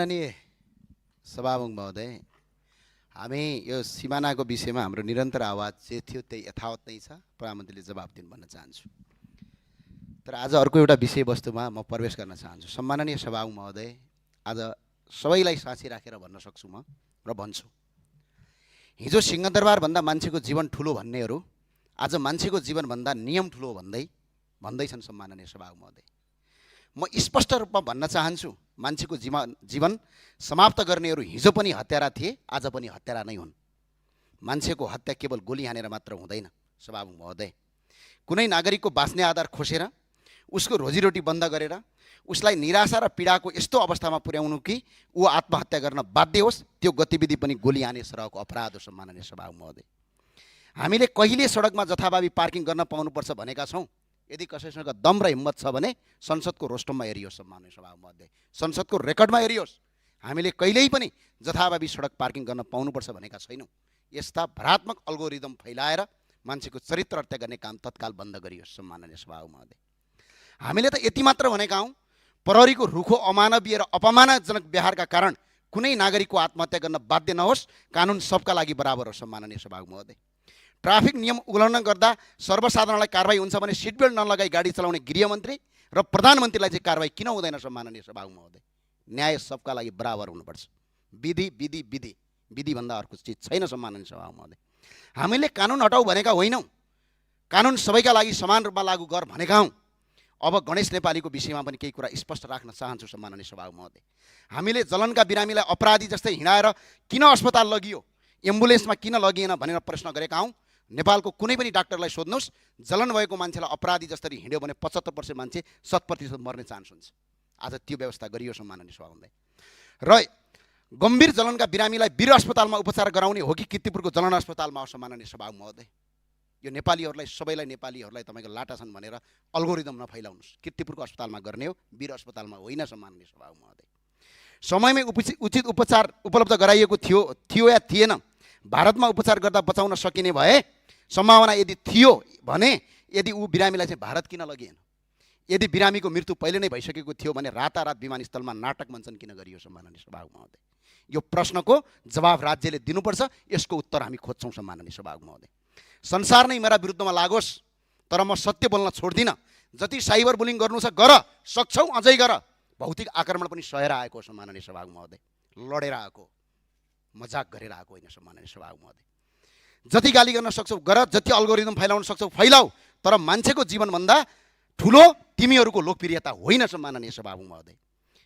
माननीय सभामुख महोदय, हामी यो सिमानाको विषयमा हाम्रो निरन्तर आवाज जे थियो त्यही यथावत नै छ। प्रधानमन्त्रीले जवाब दिनु भन्न चाहन्छु। तर आज अर्को एउटा विषयवस्तुमा म प्रवेश गर्न चाहन्छु। सम्माननीय सभामुख महोदय, आज सबैलाई साँची राखेर भन्न सक्छु म र भन्छु। हिजो सिंहदरबारभन्दा मान्छेको जीवन ठुलो भन्नेहरू आज मान्छेको जीवनभन्दा नियम ठुलो भन्दैछन्। सम्माननीय सभामुख महोदय, म स्पष्ट रूपमा भन्न चाहन्छु, मान्छेको जीवन समाप्त गर्नेहरू हिजो पनि हत्यारा थिए, आज पनि हत्यारा नै हुन्। मान्छेको हत्या केवल गोली हानेर मात्र हुँदैन। सभामुख महोदय, कुनै नागरिकको बाँच्ने आधार खोसेर उसको रोजीरोटी बन्द गरेर उसलाई निराशा र पीडाको यस्तो अवस्थामा पुर्याउनु कि ऊ आत्महत्या गर्न बाध्य होस्, त्यो गतिविधि पनि गोली हाने सरहको अपराध हो। सम्माननीय सभामुख महोदय, हामीले कहिले सडकमा जथाभावी पार्किङ गर्न पाउनुपर्छ भनेका छौँ? यदि कसैसँग दम र हिम्मत छ भने संसदको रोस्टममा हेरियोस्। सम्माननीय सभामुख महोदय, संसदको रेकर्डमा हेरियोस्। हामीले कहिल्यै पनि जथाभावी सडक पार्किङ गर्न पाउनुपर्छ भनेका छैनौँ। यस्ता भ्रात्मक अल्गोरिदम फैलाएर मान्छेको चरित्र हत्या गर्ने काम तत्काल बन्द गरियोस्। सम्माननीय सभामुख महोदय, हामीले त यति मात्र भनेका हौँ, प्रहरीको रुखो अमानवीय र अपमानजनक व्यवहारका कारण कुनै नागरिकको आत्महत्या गर्न बाध्य नहोस्। कानुन सबका लागि बराबर हो। सम्माननीय सभामुख महोदय, ट्राफिक नियम उल्लङ्घन गर्दा सर्वसाधारणलाई कारवाही हुन्छ भने सिट बेल्ट नलगाई गाडी चलाउने गृहमन्त्री र प्रधानमन्त्रीलाई चाहिँ कारवाही किन हुँदैन? सम्माननीय सभामुख महोदय, न्याय सबका लागि बराबर हुनुपर्छ। विधि विधि विधि विधिभन्दा अर्को चिज छैन। सम्माननीय सभामुख महोदय, हामीले कानुन हटाऊ भनेका होइनौँ, कानुन सबैका लागि समान रूपमा लागू गर भनेका हौँ। अब गणेश नेपालीको विषयमा पनि केही कुरा स्पष्ट राख्न चाहन्छु। सम्माननीय सभामुख महोदय, हामीले जलनका बिरामीलाई अपराधी जस्तै हिँडाएर किन अस्पताल लगियो, एम्बुलेन्समा किन लगिएन भनेर प्रश्न गरेका हौँ। नेपालको कुनै पनि डाक्टरलाई सोध्नुहोस्, जलन भएको मान्छेलाई अपराधी जसरी हिँड्यो भने 75% मान्छे 100% मर्ने चान्स हुन्छ। आज त्यो व्यवस्था गरियो। सम्माननीय सभामुख महोदय, र गम्भीर जलनका बिरामीलाई वीर अस्पतालमा उपचार गराउने हो कि कीर्तिपुरको जलन अस्पतालमा हो? सम्माननीय सभामुख महोदय, यो नेपालीहरूलाई सबैलाई नेपालीहरूलाई तपाईँको लाटा छन् भनेर अल्गोरिदम नफैलाउनुहोस्। कीर्तिपुरको अस्पतालमा गर्ने हो, वीर अस्पतालमा होइन। सम्माननीय सभामुख महोदय, समयमै उचित उपचार उपलब्ध गराइएको थियो या थिएन? भारतमा उपचार गर्दा बचाउन सकिने भए सम्भावना यदि थियो भने यदि ऊ बिरामीलाई चाहिँ भारत किन लगिएन? यदि बिरामीको मृत्यु पहिले नै भइसकेको थियो भने रातारात विमानस्थलमा नाटक मञ्चन किन गरियो? सम्माननीय सभामुख महोदय, यो प्रश्नको जवाब राज्यले दिनुपर्छ। यसको उत्तर हामी खोज्छौँ। सम्माननीय सभामुख महोदय, संसार नै मेरा विरुद्धमा लागोस्, तर म सत्य बोल्न छोड्दिनँ। जति साइबर बुलिङ गर्नु छ गर, सक्छौ अझै गर। भौतिक आक्रमण पनि सहेर आएको। सम्माननीय सभामुख महोदय, लडेर आएको, मजाक गरेर आएको होइन। सम्माननीय सभामुख महोदय, जति गाली गर्न सक्छौ गर, जति अल्गोरिदम फैलाउन सक्छौ फैलाऊ, तर मान्छेको जीवनभन्दा ठुलो तिमीहरूको लोकप्रियता होइन। सम्माननीय सभामुख महोदय,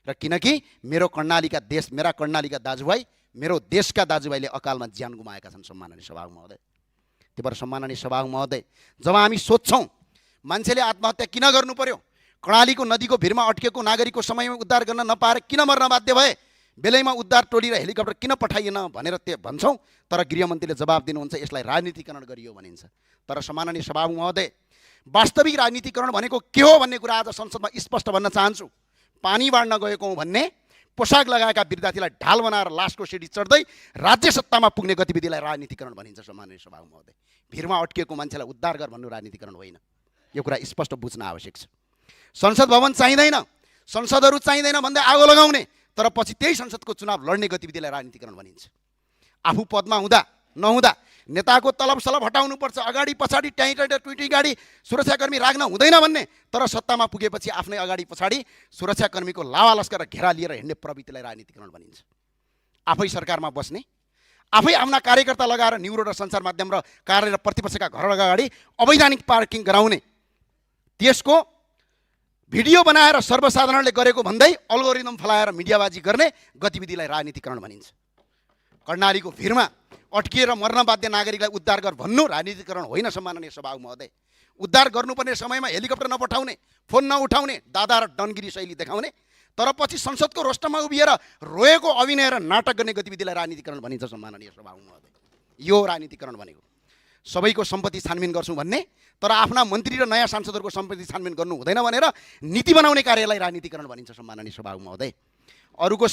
र किनकि मेरा कर्णालीका दाजुभाइ, मेरो देशका दाजुभाइले अकालमा ज्यान गुमाएका छन्। सम्माननीय सभामुख महोदय, त्यही भएर सम्माननीय सभामुख महोदय, जब हामी सोध्छौँ मान्छेले आत्महत्या किन गर्नु पर्यो, कर्णालीको नदीको भिरमा अड्केको नागरिकको समयमा उद्धार गर्न नपाएर किन मर्न बाध्य भए, बेलैमा उद्धार टोली र हेलिकप्टर किन पठाइएन भनेर भन्छौँ, तर गृहमन्त्रीले जवाब दिनुहुन्छ यसलाई राजनीतिकरण गरियो भनिन्छ। तर सम्माननीय सभामुख महोदय, वास्तविक राजनीतिकरण भनेको के हो भन्ने कुरा आज संसदमा स्पष्ट भन्न चाहन्छु। पानी बाँड्न गएको हौँ भन्ने पोसाक लगाएका विद्यार्थीलाई ढाल बनाएर लासको सिडी चढ्दै राज्य सत्तामा पुग्ने गतिविधिलाई राजनीतिकरण भनिन्छ। सम्माननीय सभामुख महोदय, भिरमा अड्किएको मान्छेलाई उद्धार गर भन्नु राजनीतिकरण होइन। यो कुरा स्पष्ट बुझ्न आवश्यक छ। संसद भवन चाहिँदैन, संसदहरू चाहिँदैन भन्दै आगो लगाउने, तर पछि त्यही संसदको चुनाव लड्ने गतिविधिलाई राजनीतिकरण भनिन्छ। आफू पदमा हुँदा नहुँदा नेताको तलब सलब हटाउनुपर्छ, अगाडि पछाडि ट्विटी गाडी सुरक्षाकर्मी राख्न हुँदैन भन्ने, तर सत्तामा पुगेपछि आफ्नै अगाडि पछाडि सुरक्षाकर्मीको लावा लस्कर र घेरा लिएर हिँड्ने प्रवृत्तिलाई राजनीतिकरण भनिन्छ। आफै सरकारमा बस्ने, आफै आफ्ना कार्यकर्ता लगाएर न्युरो र सञ्चार माध्यम र कार्य र प्रतिपक्षका घर अगाडि अवैधानिक पार्किङ गराउने, त्यसको भिडियो बनाएर सर्वसाधारणले गरेको भन्दै अल्गोरिदम फलाएर मिडियाबाजी गर्ने गतिविधिलाई राजनीतिकरण भनिन्छ। कर्णालीको भिरमा अड्किएर मर्न बाध्य नागरिकलाई उद्धार गर भन्नु राजनीतिकरण होइन। सम्माननीय सभामुख महोदय, उद्धार गर्नुपर्ने समयमा हेलिकप्टर नपठाउने, फोन नउठाउने, दादा र डनगिरी शैली देखाउने, तर पछि संसदको रोस्टममा उभिएर रोएको अभिनय र नाटक गर्ने गतिविधिलाई राजनीतिकरण भनिन्छ। सम्माननीय सभामुख महोदय, यो राजनीतिकरण भनेको सबैको सम्पत्ति छानबिन गर्छौँ भन्ने, तर आफ्ना मन्त्री र नयाँ सांसदहरूको सम्पत्ति छानबिन गर्नु हुँदैन भनेर नीति बनाउने कार्यलाई राजनीतिकरण भनिन्छ। सम्माननीय सभामुख महोदय, अरूको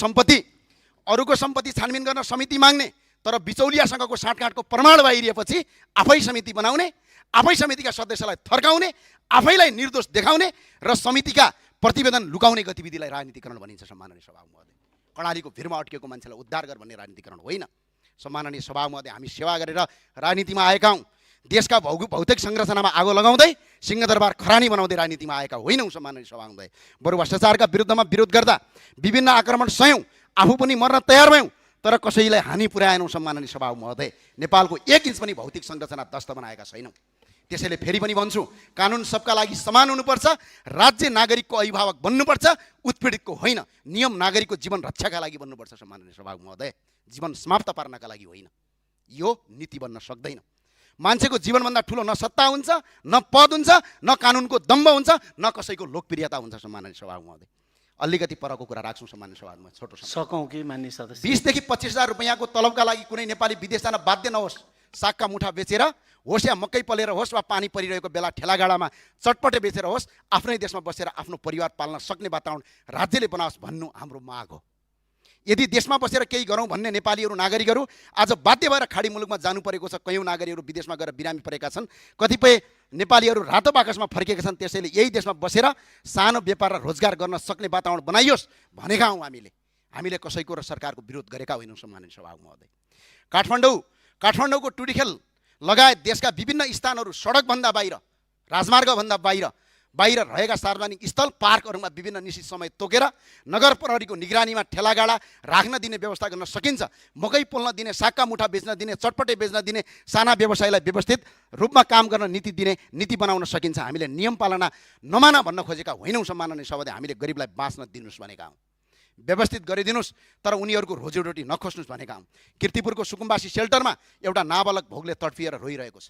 सम्पत्ति छानबिन गर्न समिति माग्ने, तर बिचौलियासँगको साँठगाँठको प्रमाण बाहिरिएपछि आफै समिति बनाउने, आफै समितिका सदस्यलाई थर्काउने, आफैलाई निर्दोष देखाउने र समितिका प्रतिवेदन लुकाउने गतिविधिलाई राजनीतिकरण भनिन्छ। सम्माननीय सभामुख महोदय, कर्णालीको भिरमा अड्केको मान्छेलाई उद्धार गर भन्ने राजनीतिकरण होइन। सम्माननीय सभामुखले हामी सेवा गरेर राजनीतिमा आएका हौँ। देशका भौतिक संरचनामा आगो लगाउँदै सिंहदरबार खरानी बनाउँदै राजनीतिमा आएका होइनौँ। सम्माननीय सभामुख, बरु भ्रष्टाचारका विरुद्धमा विरोध गर्दा विभिन्न आक्रमण सह्यौँ, आफू पनि मर्न तयार भयौँ, तर कसैलाई हानि पुर्याएनौँ। सम्माननीय सभामुख महोदय, नेपालको 1 इन्च पनि भौतिक संरचना ध्वस्त बनाएका छैनौँ। त्यसैले फेरि पनि भन्छु, कानुन सबका लागि समान हुनुपर्छ, राज्य नागरिकको अभिभावक बन्नुपर्छ, उत्पीडितको होइन। नियम नागरिकको जीवन रक्षाका लागि बन्नुपर्छ। सम्माननीय सभामुख महोदय, जीवन समाप्त पार्नका लागि होइन। यो नीति बन्न सक्दैन। मान्छेको जीवनभन्दा ठुलो न सत्ता हुन्छ, न पद हुन्छ, न कानुनको दम्ब हुन्छ, न कसैको लोकप्रियता हुन्छ। सम्माननीय सभामुख महोदय, अलिकति परको कुरा राख्छौँ। सम्माननीय सभामुख, छोटो सकौँ कि मान्य सदस्य 20 देखि 25,000 रुपैयाँको तलबका लागि कुनै नेपाली विदेश जान बाध्य नहोस्। सागका मुठा बेचेर होस् या मकै पलेर होस् वा पानी परिरहेको बेला ठेलागाडामा चटपटे बेचेर होस्, आफ्नै देशमा बसेर आफ्नो परिवार पाल्न सक्ने वातावरण राज्यले बनाओस् भन्नु हाम्रो माग हो। यदि देशमा बसेर केही गरौँ भन्ने नेपालीहरू नागरिकहरू आज बाध्य भएर खाडी मुलुकमा जानु परेको छ। कयौँ नागरिकहरू विदेशमा गएर बिरामी परेका छन्। कतिपय नेपालीहरू रातो बाकसमा फर्केका छन्। त्यसैले यही देशमा बसेर सानो व्यापार र रोजगार गर्न सक्ने वातावरण बनाइयोस् भनेका हौँ। हामीले कसैको र सरकारको विरोध गरेका होइनौँ। सम्माननीय सभामुख महोदय, काठमाडौँको टुडीखेल लगायत देशका विभिन्न स्थानहरू सडकभन्दा बाहिर, राजमार्गभन्दा बाहिर रहेका सार्वजनिक स्थल पार्कहरूमा विभिन्न निश्चित समय तोकेर नगर प्रहरीको निगरानीमा ठेलागाडा राख्न दिने व्यवस्था गर्न सकिन्छ। मकै पोल्न दिने, सागका मुठा बेच्न दिने, चटपटे बेच्न दिने साना व्यवसायलाई व्यवस्थित रूपमा काम गर्न नीति बनाउन सकिन्छ। हामीले नियम पालना नमान भन्न खोजेका होइनौँ। सम्माननीय सभाले, हामीले गरिबलाई बाँच्न दिनुहोस् भनेका हौँ, व्यवस्थित गरिदिनुहोस्, तर उनीहरूको रोजीरोटी नखोज्नुहोस् भनेका हौँ। कीर्तिपुरको सुकुम्बासी सेल्टरमा एउटा नाबालक भोगले तडपिएर रोइरहेको छ।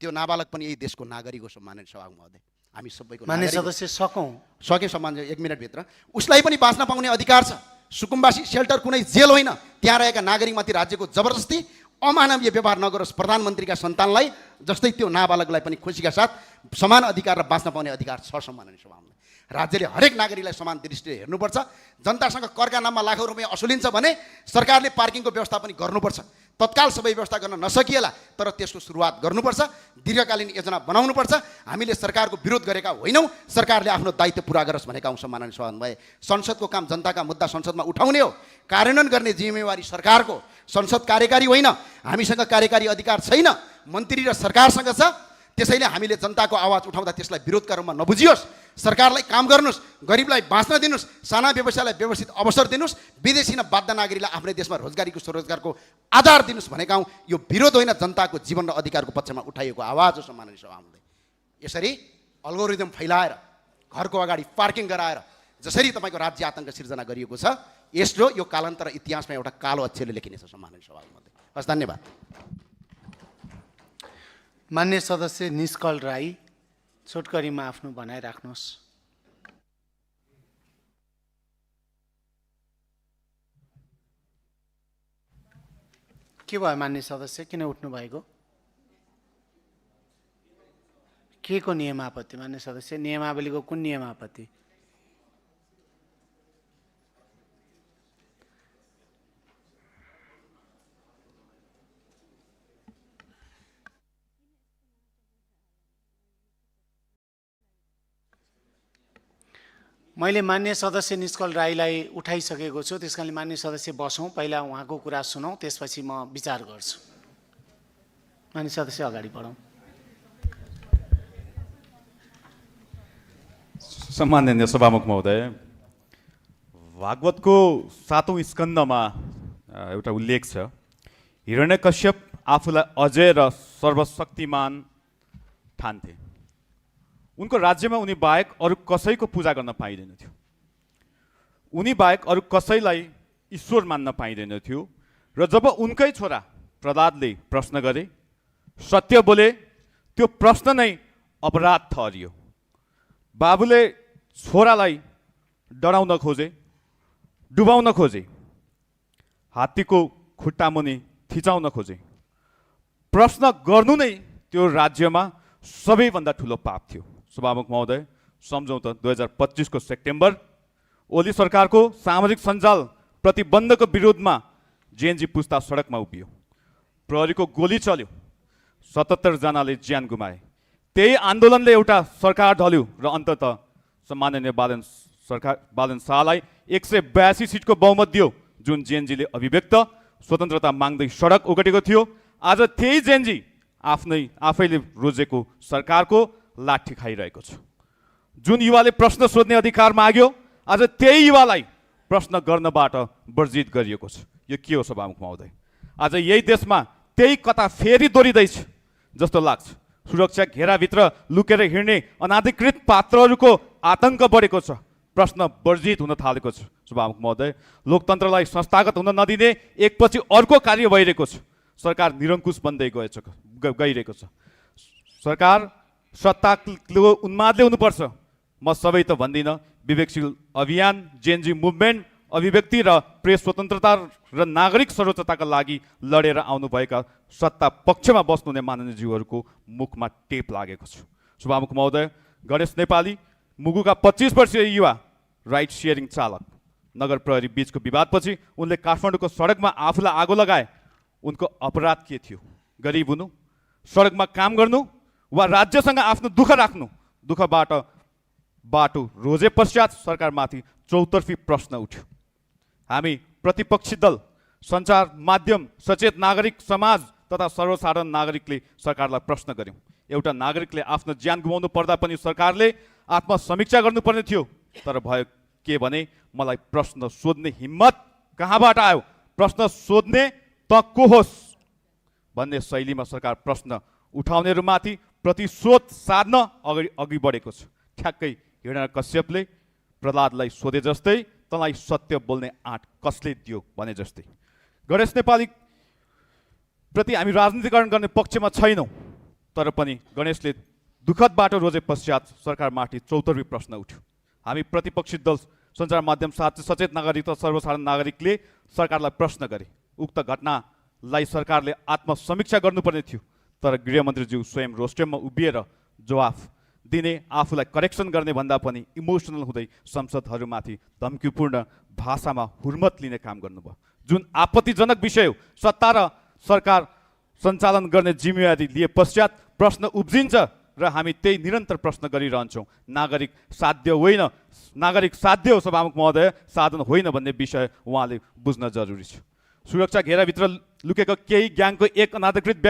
त्यो नाबालक पनि यही देशको नागरिक हो। सम्माननीय सभामुख महोदय, हामी सबैको मान्य सदस्य सके सम्मान 1 मिनटभित्र उसलाई पनि बाँच्न पाउने अधिकार छ। सुकुम्बासी सेल्टर कुनै जेल होइन। त्यहाँ रहेका नागरिकमाथि राज्यको जबरजस्ती अमानवीय व्यवहार नगरोस्। प्रधानमन्त्रीका सन्तानलाई जस्तै त्यो नाबालकलाई पनि खुसीका साथ समान अधिकार र बाँच्न पाउने अधिकार छ। सम्माननीय सभामुख, राज्यले हरेक नागरिकलाई समान दृष्टिले हेर्नुपर्छ। जनतासँग करका नाममा लाखौँ रुपियाँ असुलिन्छ भने सरकारले पार्किङको व्यवस्था पनि गर्नुपर्छ। तत्काल सबै व्यवस्था गर्न नसकिएला, तर त्यसको सुरुवात गर्नुपर्छ। दीर्घकालीन योजना बनाउनुपर्छ। हामीले सरकारको विरोध गरेका होइनौँ, सरकारले आफ्नो दायित्व पुरा गरोस् भनेका हौँ। सम्माननीय सभामुख, संसदको काम जनताका मुद्दा संसदमा उठाउने हो, कार्यान्वयन गर्ने जिम्मेवारी सरकारको। संसद कार्यकारी होइन, हामीसँग कार्यकारी अधिकार छैन, मन्त्री र सरकारसँग छ। त्यसैले हामीले जनताको आवाज उठाउँदा त्यसलाई विरोधका रूपमा नबुझियोस्। सरकारलाई काम गर्नुहोस्, गरिबलाई बाँच्न दिनुहोस्, साना व्यवसायलाई व्यवस्थित अवसर दिनुहोस्, विदेशी न बाध्य नागरिकलाई आफ्नै देशमा स्वरोजगारको आधार दिनुहोस् भनेका हौँ। यो विरोध होइन, जनताको जीवन र अधिकारको पक्षमा उठाइएको आवाज हो। सम्माननीय सभामुख, यसरी अल्गोरिदम फैलाएर घरको अगाडि पार्किङ गराएर जसरी तपाईँको राज्य आतङ्क सिर्जना गरिएको छ, यसो यो कालान्तर इतिहासमा एउटा कालो अक्षरले लेखिनेछ। सम्माननीय सभामुख, हस्, धन्यवाद। मान्य सदस्य निष्कल राई, छोटकरीमा आफ्नो भनाइ राख्नुहोस्। के भयो मान्य सदस्य, किन उठ्नु भएको? के को नियम आपत्ति मान्य सदस्य? नियमावलीको कुन नियम आपत्ति? मैले मान्य सदस्य निष्कल राईलाई उठाइसकेको छु। त्यसकारणले मान्य सदस्य बसौँ, पहिला उहाँको कुरा सुनौँ, त्यसपछि म विचार गर्छु। मान्य सदस्य अगाडि बढौँ। सम्माननीय सभामुख महोदय, भागवतको 7औं स्कन्धमा एउटा उल्लेख छ, हिरण्यकश्यप आफूलाई अजय र सर्वशक्तिमान ठान्थे। उनको राज्यमा उनी बाहेक अरू कसैको पूजा गर्न पाइँदैन थियो। उनी बाहेक अरू कसैलाई ईश्वर मान्न पाइँदैन थियो। र जब उनकै छोरा प्रहलादले प्रश्न गरे, सत्य बोले, त्यो प्रश्न नै अपराध ठहरियो। बाबुले छोरालाई डराउन खोजे, डुबाउन खोजे, हात्तीको खुट्टा मुनि थिचाउन खोजे। प्रश्न गर्नु नै त्यो राज्यमा सबैभन्दा ठुलो पाप थियो। सभामुख महोदय, सम्झौँ त 2025 को सेप्टेम्बर ओली सरकारको सामाजिक सञ्जाल प्रतिबन्धको विरोधमा जेएनजी पुस्ता सडकमा उभियो। प्रहरीको गोली चल्यो, 77 जनाले ज्यान गुमाए। त्यही आन्दोलनले एउटा सरकार ढल्यो र अन्ततः सम्माननीय बालन शाहलाई 182 सिटको बहुमत दियो, जुन जेएनजीले अभिव्यक्त स्वतन्त्रता माग्दै सडक ओगटेको थियो। आज त्यही जेएनजी आफैले रोजेको सरकारको लाठी खाइरहेको छ। जुन युवाले प्रश्न सोध्ने अधिकार माग्यो, आज त्यही युवालाई प्रश्न गर्नबाट वर्जित गरिएको छ। यो के हो सभामुख महोदय? आज यही देशमा त्यही कथा फेरि दोहोरिँदैछ जस्तो लाग्छ। सुरक्षा घेराभित्र लुकेर हिँड्ने अनाधिकृत पात्रहरूको आतंक बढेको छ। प्रश्न वर्जित हुन थालेको छ। सभामुख महोदय, लोकतन्त्रलाई संस्थागत हुन नदिने एकपछि अर्को कार्य भइरहेको छ। सरकार निरङ्कुश बन्दै गइरहेको छ। सरकार सत्ताको उन्मादले हुनुपर्छ। म सबै त भन्दिनँ। विवेकशील अभियान, जेएनजी मुभमेन्ट, अभिव्यक्ति र प्रेस स्वतन्त्रता र नागरिक सर्वोच्चताका लागि लडेर आउनुभएका सत्ता पक्षमा बस्नुहुने माननीयज्यूहरूको मुखमा टेप लागेको छ। सभामुख महोदय, गणेश नेपाली मुगुका 25 वर्षीय युवा राइड सेयरिङ चालक, नगर प्रहरी बीचको विवादपछि उनले काठमाडौँको सडकमा आफूलाई आगो लगाए। उनको अपराध के थियो? गरिब हुनु, सडकमा काम गर्नु, वा राज्यसँग आफ्नो दुःख राख्नु? दुःखबाट बाटो रोजे पश्चात सरकारमाथि चौतर्फी प्रश्न उठ्यो। हामी प्रतिपक्षी दल, सञ्चार माध्यम, सचेत नागरिक समाज तथा सर्वसाधारण नागरिकले सरकारलाई प्रश्न गर्यौँ। एउटा नागरिकले आफ्नो ज्यान गुमाउनु पर्दा पनि सरकारले आत्मसमीक्षा गर्नुपर्ने थियो। तर भयो के भने, मलाई प्रश्न सोध्ने हिम्मत कहाँबाट आयो? प्रश्न सोध्ने त को होस् भन्ने शैलीमा सरकार प्रश्न उठाउनेहरूमाथि प्रतिशोध साध्न अघि बढेको छ। ठ्याक्कै हिरण्यकश्यपले प्रहलादलाई सोधे जस्तै, तँलाई सत्य बोल्ने आँट कसले दियो भने जस्तै। गणेश नेपाली प्रति हामी राजनीतिकरण गर्ने पक्षमा छैनौँ, तर पनि गणेशले दुःखद बाटो रोजे पश्चात सरकारमाथि चौतर्फी प्रश्न उठ्यो। हामी प्रतिपक्षी दल, सञ्चार माध्यम, सचेत नागरिक तथा सर्वसाधारण नागरिकले सरकारलाई प्रश्न गरे। उक्त घटनालाई सरकारले आत्मसमीक्षा गर्नुपर्ने थियो। तर गृहमन्त्रीज्यू स्वयं रोस्टेममा उभिएर जवाफ दिने, आफूलाई करेक्सन गर्ने भन्दा पनि इमोसनल हुँदै संसदहरूमाथि धम्कीपूर्ण भाषामा हुर्मत लिने काम गर्नुभयो। जुन आपत्तिजनक विषय हो, सत्ता र सरकार सञ्चालन गर्ने जिम्मेवारी लिए पश्चात प्रश्न उब्जिन्छ र हामी त्यही निरन्तर प्रश्न गरिरहन्छौँ। नागरिक साध्य होइन, नागरिक साध्य हो सभामुख महोदय, साधन होइन भन्ने विषय उहाँले बुझ्न जरुरी छ। सुरक्षा घेराभित्र लुकेको केही ग्याङको एक अनाधिकृत व्यक्ति